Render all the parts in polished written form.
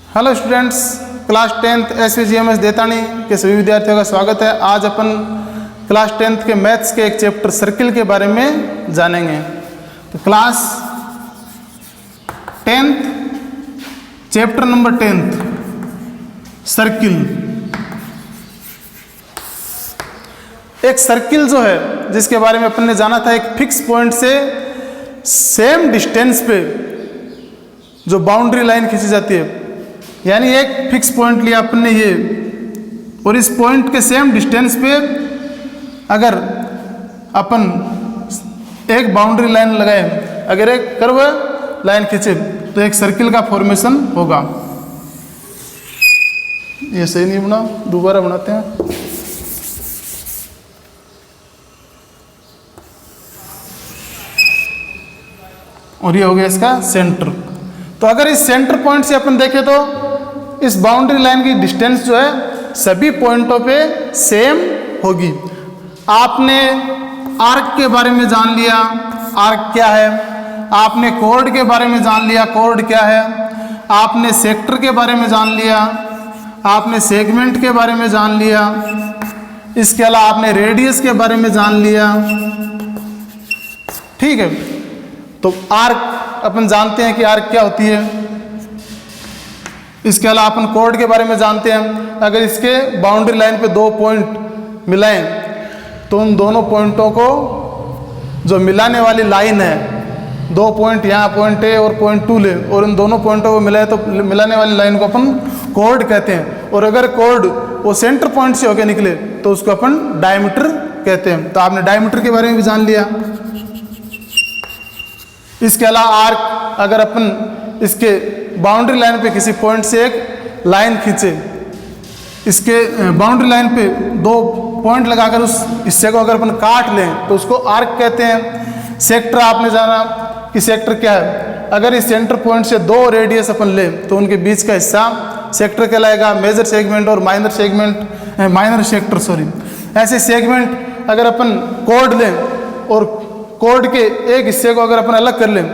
Hello students, class 10th SVGMS देतानी के सभी विद्यार्थियों का स्वागत है। आज अपन क्लास 10th के मैथ्स के एक चैप्टर सर्किल के बारे में जानेंगे। तो class 10th chapter number 10th circle. एक सर्किल जो है जिसके बारे में अपन ने जाना था, एक फिक्स पॉइंट से सेम डिस्टेंस पे जो बाउंड्री लाइन खींची जाती है, यानी एक फिक्स पॉइंट लिया अपन ने ये, और इस पॉइंट के सेम डिस्टेंस पे अगर अपन एक बाउंड्री लाइन लगाए, अगर एक कर्व लाइन खींचे तो एक सर्किल का फॉर्मेशन होगा। ये सही नहीं बना, दोबारा बनाते हैं। और ये हो गया इसका सेंटर। तो अगर इस सेंटर पॉइंट से अपन देखें तो इस बाउंड्री लाइन की डिस्टेंस जो है सभी पॉइंटों पे सेम होगी। आपने आर्क के बारे में जान लिया, आर्क क्या है। आपने कॉर्ड के बारे में जान लिया, कॉर्ड क्या है। आपने सेक्टर के बारे में जान लिया, आपने सेगमेंट के बारे में जान लिया। इसके अलावा आपने रेडियस के बारे में जान लिया। ठीक है, तो आर्क अपन जानते हैं कि आर्क क्या होती है। इसके अलावा अपन कॉर्ड के बारे में जानते हैं। अगर इसके बाउंड्री लाइन पे दो पॉइंट मिलाएं तो उन दोनों पॉइंटों को जो मिलाने वाली लाइन है, दो पॉइंट यहाँ पॉइंट ए और पॉइंट 2 ले, और उन दोनों पॉइंटों को मिलाए तो मिलाने वाली लाइन को अपन कॉर्ड कहते हैं। और अगर कॉर्ड वो सेंटर पॉइंट से होकर निकले तो उसको अपन डायमीटर कहते हैं। तो आपने डायमीटर के बारे में भी जान लिया। इसके अलावा आर्क, अगर अपन इसके बाउंड्री लाइन पे किसी पॉइंट से एक लाइन खींचे, इसके बाउंड्री लाइन पे दो पॉइंट लगाकर उस हिस्से को अगर अपन काट लें तो उसको आर्क कहते हैं। सेक्टर आपने जाना कि सेक्टर क्या है। अगर इस सेंटर पॉइंट से दो रेडियस अपन ले तो उनके बीच का हिस्सा सेक्टर कहलाएगा। मेजर सेगमेंट और minor segment, minor sector sorry. ऐसे सेगमेंट अगर अपन कॉर्ड लें और कॉर्ड के एक हिस्से को अगर अपन अलग कर लें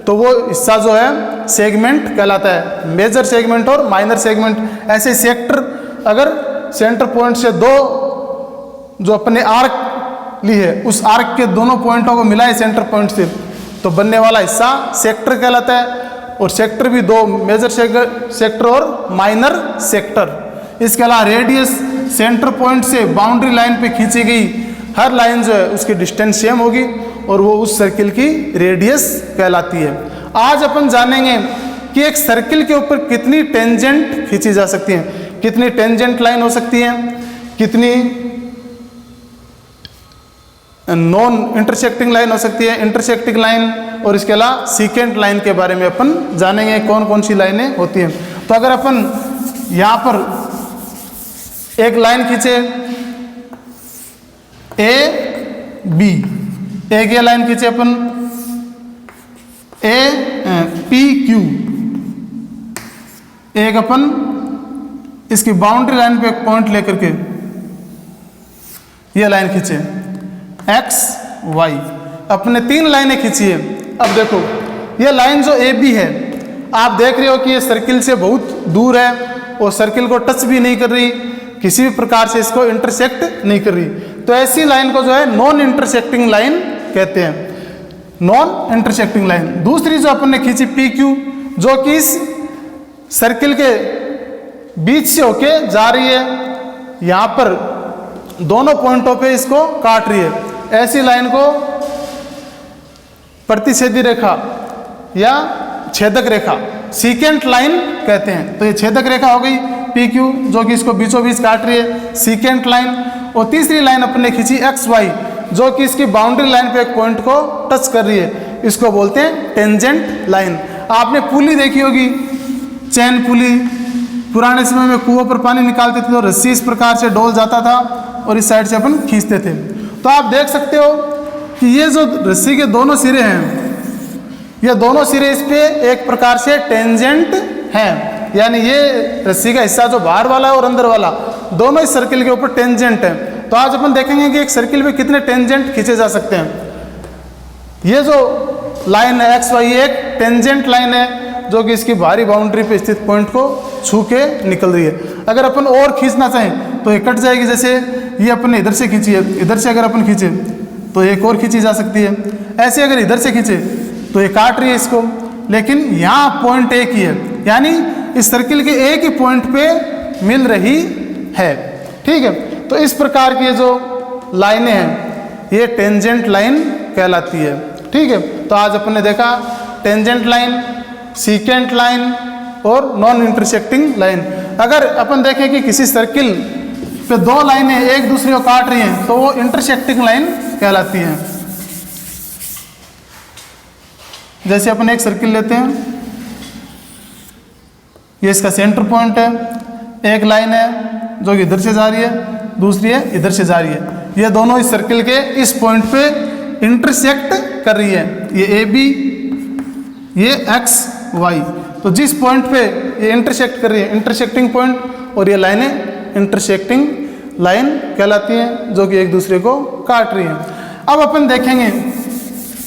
तो वो हिस्सा जो है सेगमेंट कहलाता है। मेजर सेगमेंट और माइनर सेगमेंट। ऐसे सेक्टर अगर सेंटर पॉइंट से दो जो अपने आर्क ली है उस आर्क के दोनों पॉइंटों को मिलाए सेंटर पॉइंट से तो बनने वाला हिस्सा सेक्टर कहलाता है। और सेक्टर भी दो, मेजर सेक्टर और माइनर सेक्टर। इसके अलावा रेडियस, सेंटर पॉइंट से बाउंड्री लाइन पे खींची गई हर लाइन जो है उसकी डिस्टेंस सेम होगी और वो उस सर्किल की रेडियस कहलाती है। आज अपन जानेंगे कि एक सर्किल के ऊपर कितनी टेंजेंट खींची जा सकती हैं, कितनी टेंजेंट लाइन हो सकती हैं, कितनी नॉन इंटरसेक्टिंग लाइन हो सकती है, इंटरसेक्टिंग लाइन, और इसके अलावा सीकेंट लाइन के बारे में अपन जानेंगे कौन कौन सी लाइनें होती हैं। तो अगर अपन यहाँ पर एक लाइन खींचे ए बी, एक ये लाइन खींचे अपन ए पी क्यू, एक अपन इसकी बाउंड्री लाइन पे एक पॉइंट लेकर के ये लाइन खींचे एक्स वाई। अपने तीन लाइनें खींची है। अब देखो ये लाइन जो ए बी है, आप देख रहे हो कि ये सर्किल से बहुत दूर है और सर्किल को टच भी नहीं कर रही, किसी भी प्रकार से इसको इंटरसेक्ट नहीं कर रही। तो ऐसी लाइन को जो है नॉन इंटरसेक्टिंग लाइन कहते हैं, नॉन इंटरसेक्टिंग लाइन। दूसरी जो अपन ने खींची पी क्यू, जो कि इस सर्किल के बीच से होके जा रही है, यहाँ पर दोनों पॉइंटों पे इसको काट रही है। ऐसी लाइन को प्रतिच्छेदी रेखा या छेदक रेखा, सीकेंट लाइन कहते हैं। तो ये छेदक रेखा हो गई पी क्यू, जो कि इसको बीचों बीच काट रही है, सीकेंट लाइन। और तीसरी लाइन अपन ने खींची एक्स वाई, जो कि इसकी बाउंड्री लाइन पे एक पॉइंट को टच कर रही है, इसको बोलते हैं टेंजेंट लाइन। आपने पुली देखी होगी, चैन पुली। पुराने समय में कुओं पर पानी निकालते थे तो रस्सी इस प्रकार से डोल जाता था और इस साइड से अपन खींचते थे। तो आप देख सकते हो कि ये जो रस्सी के दोनों सिरे हैं, ये दोनों सिरे इस पे एक प्रकार से टेंजेंट हैं, यानी ये रस्सी का हिस्सा जो बाहर वाला है और अंदर वाला दोनों इस सर्किल के ऊपर टेंजेंट है। तो आज अपन देखेंगे कि एक सर्किल में कितने टेंजेंट खींचे जा सकते हैं। ये जो लाइन है एक्स वाई एक टेंजेंट लाइन है, जो कि इसकी बाहरी बाउंड्री पे स्थित पॉइंट को छू के निकल रही है। अगर अपन और खींचना चाहें तो ये कट जाएगी। जैसे ये अपने इधर से खींची है, इधर से अगर अपन खींचे तो एक और खींची जा सकती है। ऐसे अगर इधर से खींचे तो ये काट रही है इसको, लेकिन यहाँ पॉइंट एक ही है, यानी इस सर्किल के एक ही पॉइंट पे मिल रही है। ठीक है, तो इस प्रकार की जो लाइनें हैं ये टेंजेंट लाइन कहलाती है। ठीक है, तो आज अपन ने देखा टेंजेंट लाइन, सीकेंट लाइन और नॉन इंटरसेक्टिंग लाइन। अगर अपन देखें कि किसी सर्किल पे दो लाइनें एक दूसरे को काट रही हैं तो वो इंटरसेक्टिंग लाइन कहलाती हैं। जैसे अपन एक सर्किल लेते हैं, ये इसका सेंटर पॉइंट है, एक लाइन है जो कि इधर से जा रही है, दूसरी है इधर से जा रही है। ये दोनों इस सर्किल के इस पॉइंट पे इंटरसेक्ट कर रही है, ये ए बी, ये एक्स वाई। तो जिस पॉइंट पे ये इंटरसेक्ट कर रही है, इंटरसेक्टिंग पॉइंट, और ये लाइनें इंटरसेक्टिंग लाइन कहलाती हैं जो कि एक दूसरे को काट रही हैं। अब अपन देखेंगे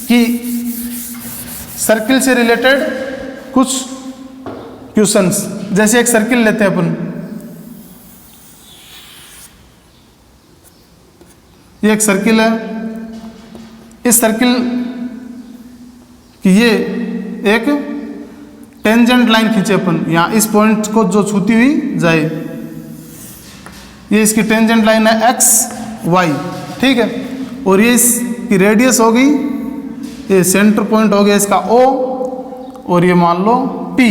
कि सर्किल से रिलेटेड कुछ क्वेश्चंस। जैसे एक सर्किल लेते हैं अपन, ये एक सर्किल है, इस सर्किल की ये एक टेंजेंट लाइन खींचे अपन, यहाँ इस पॉइंट को जो छूती हुई जाए, ये इसकी टेंजेंट लाइन है एक्स वाई। ठीक है, और ये इसकी रेडियस हो गई, ये सेंटर पॉइंट हो गया इसका ओ, और ये मान लो पी,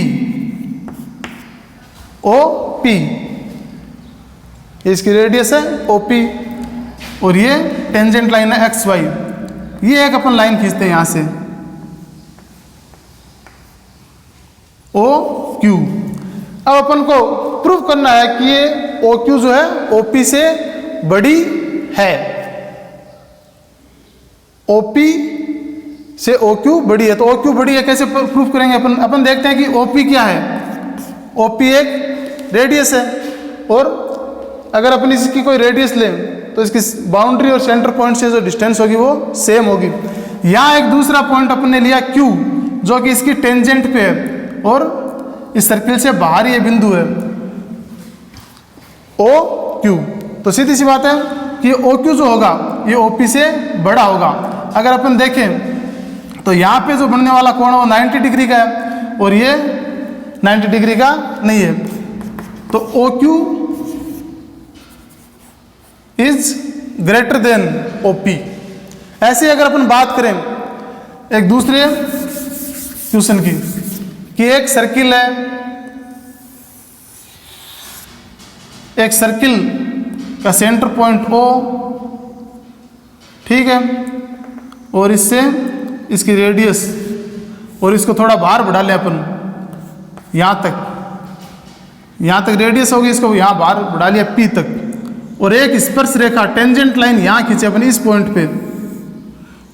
ओ पी, इसकी रेडियस है ओ पी, और ये टेंजेंट लाइन है एक्स वाई। ये एक अपन लाइन खींचते हैं यहां से ओ क्यू। अब अपन को प्रूव करना है कि ये ओ क्यू जो है ओ पी से बड़ी है, ओ पी से ओ क्यू बड़ी है। तो ओ क्यू बड़ी है कैसे प्रूफ करेंगे अपन देखते हैं कि ओ पी क्या है। ओ पी एक रेडियस है, और अगर अपन इसकी कोई रेडियस लें तो इसकी बाउंड्री और सेंटर पॉइंट से जो डिस्टेंस होगी वो सेम होगी। यहाँ एक दूसरा पॉइंट अपन ने लिया Q, जो कि इसकी टेंजेंट पे है, और इस सर्किल से बाहर ये बिंदु है OQ। तो सीधी सी बात है कि OQ जो होगा ये OP से बड़ा होगा। अगर अपन देखें तो यहाँ पे जो बनने वाला कोण है वो 90 डिग्री का है, और ये 90 डिग्री का नहीं है। तो OQ is greater than OP। ऐसे अगर अपन बात करें एक दूसरे क्वेश्चन की, कि एक सर्किल है, एक सर्किल का सेंटर पॉइंट O, ठीक है, और इससे इसकी रेडियस, और इसको थोड़ा बाहर बढ़ा लें अपन, यहाँ तक रेडियस होगी, इसको यहाँ बाहर बढ़ा लिया P तक, और एक स्पर्श रेखा टेंजेंट लाइन यहाँ खींचे अपन इस पॉइंट पे,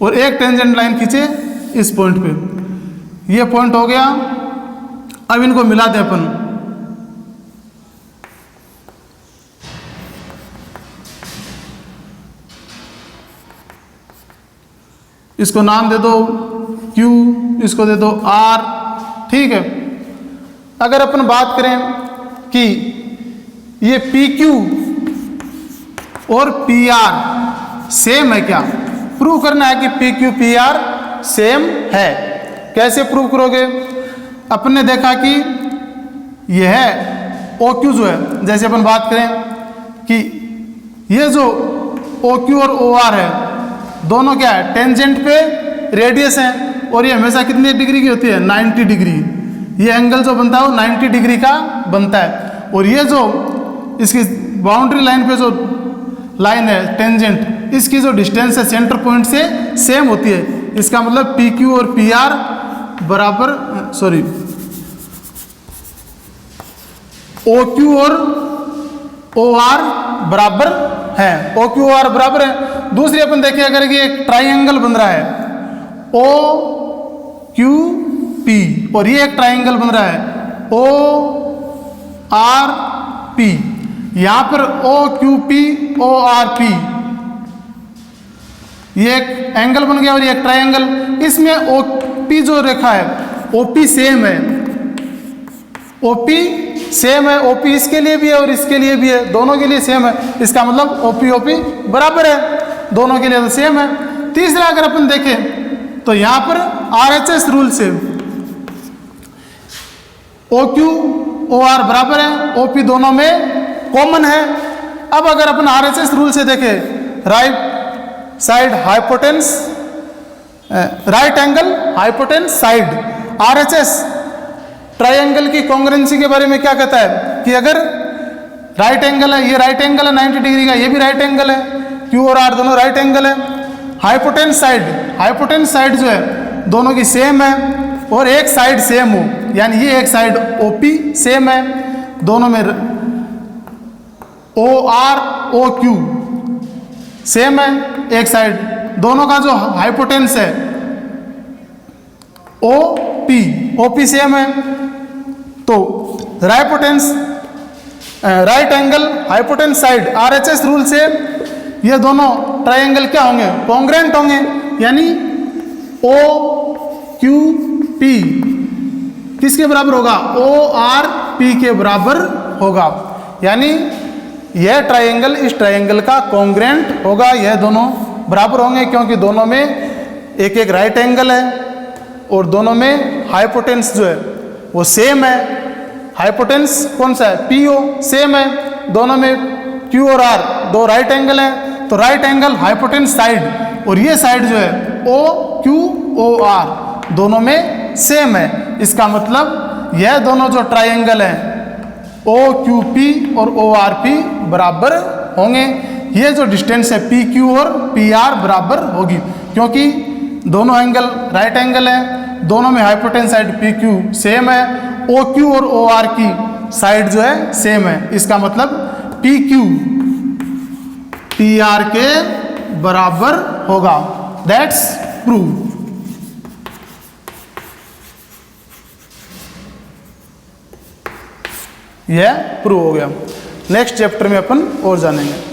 और एक टेंजेंट लाइन खींचे इस पॉइंट पे। ये पॉइंट हो गया। अब इनको मिला दे अपन, इसको नाम दे दो Q, इसको दे दो R। ठीक है, अगर अपन बात करें कि ये PQ और PR सेम है क्या, प्रूव करना है कि PQ PR सेम है। कैसे प्रूव करोगे? अपन ने देखा कि यह OQ जो है, जैसे अपन बात करें कि ये जो OQ और OR है दोनों क्या है, टेंजेंट पे रेडियस है, और ये हमेशा कितने डिग्री की होती है, 90 डिग्री। ये एंगल जो बनता है वो 90 डिग्री का बनता है, और ये जो इसकी बाउंड्री लाइन पे जो लाइन है टेंजेंट, इसकी जो डिस्टेंस है सेंटर पॉइंट से सेम होती है। इसका मतलब PQ और PR बराबर, सॉरी, OQ और OR बराबर है, OQ OR बराबर है। दूसरी अपन देखें, अगर ये एक ट्राइंगल बन रहा है OQP, और ये एक ट्राइंगल बन रहा है ORP, यहां पर OQP ORP, ये एक एंगल बन गया और ये एक ट्राइंगल। इसमें OP जो रेखा है OP सेम है, OP सेम है, OP इसके लिए भी है और इसके लिए भी है, दोनों के लिए सेम है, इसका मतलब OP बराबर है, दोनों के लिए तो सेम है। तीसरा अगर अपन देखें तो यहाँ पर RHS रूल से OQ OR बराबर है, OP दोनों में कॉमन है। अब अगर अपन RHS रूल से देखें, right side hypotenuse, right angle hypotenuse side, RHS triangle की कॉन्ग्रुएंसी के बारे में क्या कहता है कि अगर राइट एंगल है, ये राइट एंगल है 90 डिग्री का, ये भी राइट एंगल है, Q और R दोनों राइट एंगल है। हाइपोटेन्स साइड जो है दोनों की सेम है और एक साइड सेम हो, यानी ये एक साइड OP सेम है, दोनों में OR OQ सेम है, एक साइड, दोनों का जो हाइपोटेन्स है OP सेम है। तो right angle hypotenuse side RHS rule से ये दोनों ट्राइंगल क्या होंगे, कॉन्ग्रुएंट होंगे, यानी OQP किसके बराबर होगा, ORP के बराबर होगा, यानी यह ट्राइंगल इस ट्राइंगल का कॉन्ग्रुएंट होगा, यह दोनों बराबर होंगे क्योंकि दोनों में एक एक राइट एंगल है और दोनों में हाइपोटेन्स जो है वो सेम है। हाइपोटेन्स कौन सा है, PO सेम है, दोनों में Q और R दो राइट एंगल है, तो राइट एंगल हाइपोटेन्स साइड और ये साइड जो है OQOR दोनों में सेम है। इसका मतलब यह दोनों जो ट्राइंगल हैं OQP और ORP बराबर होंगे। ये जो डिस्टेंस है PQ और PR बराबर होगी क्योंकि दोनों एंगल राइट एंगल है, दोनों में हाइपोटेन्स साइड PQ सेम है, OQ और OR की साइड जो है सेम है। इसका मतलब PQ PR के बराबर होगा। That's prove. यह प्रूव हो गया। नेक्स्ट चैप्टर में अपन और जानेंगे।